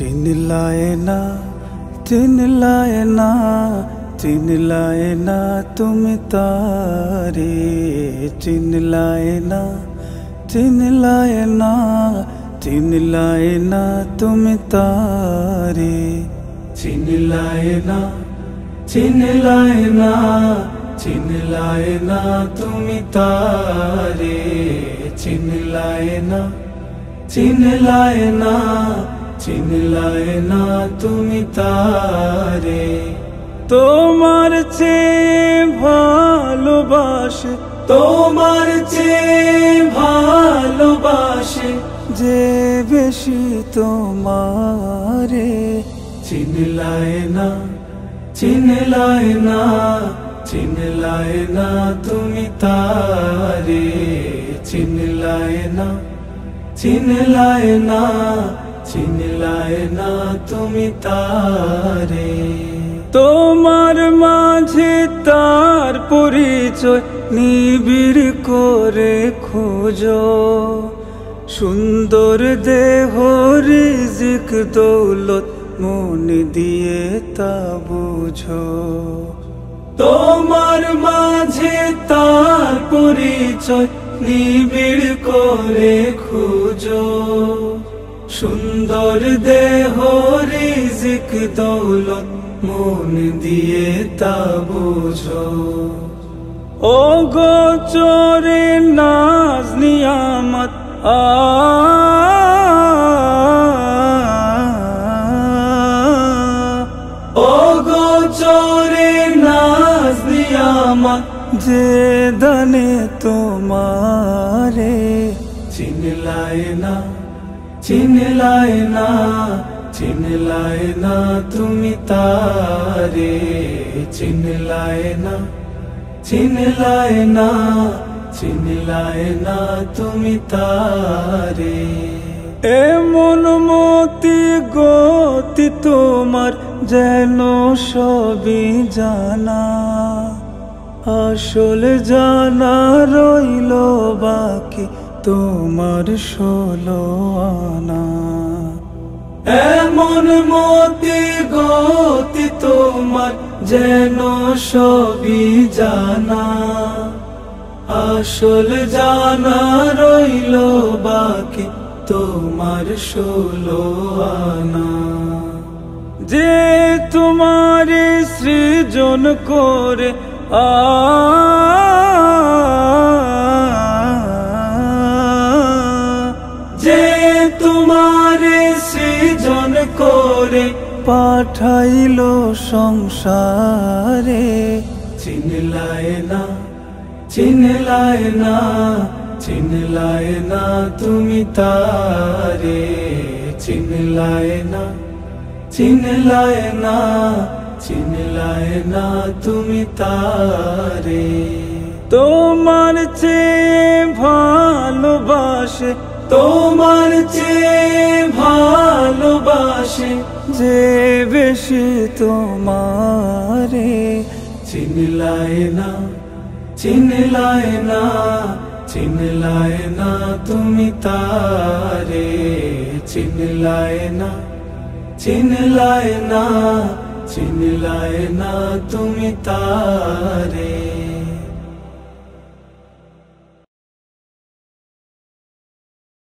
চিনলায় না চিনলায় না চিনলায় না তুমি তারে চিনলায় না চিনলায় না চিনলায় না তুমি তারে চিনলায় না চিনলায় না চিনলায় না তুমি তারে চিনলায় না চিনলায় না চিনলায় না তুমি তারে তোমার চেয়ে ভালোবাসে তোমার চেয়ে ভালোবাসে যে বেশি তোমারে চিনলায় না চিনলায় না চিনলায় না তুমি তারে চিনলায় না চিনলায় না চিনলায় না তুমি তারে তোমার মাঝে তার পরিচয় নিবিড় করে খোঁজো সুন্দর দেহ রিজিক দৌলত মন দিয়ে তা বুঝো তোমার মাঝে তার পরিচয় নিবিড় করে খুঁজো সুন্দর দেহ রিজিক দৌলত মন দিয়ে তা বুঝো ও গোচরে নাজ নিয়ামত ও গোচরে নাজ নিয়ামত যে দানে তোমারে চিনলায় না চিনলায় না চিনলায় না তুমি তারে চিনলায় না চিনলায় না চিনলায় না তুমি তারে এমন মতি গতি তোমার যেন সবই জানা আসল জানা রইল বাকি তোমার 16 আনা এমন মতি গতি তোমার যেন সবই জানা আসল জানা রইল বাকি তোমার 16 আনা যে তোমার সৃজন করে যে তোমার সৃজন করে পাঠাইল সংসারে চিনলায় না চিনলায় না চিনলায় না তুমি তারে চিনলায় না চিনলায় না চিনলায় না তুমি তারে তোমার চেয়ে ভালোবাসে তোমার চেয়ে ভালোবাসে যে বেশি তোমারে চিনলায় না চিনলায় না চিনলায় না তুমি তারে চিনলায় না চিনলায় না চিনলায় না তুমি তারে।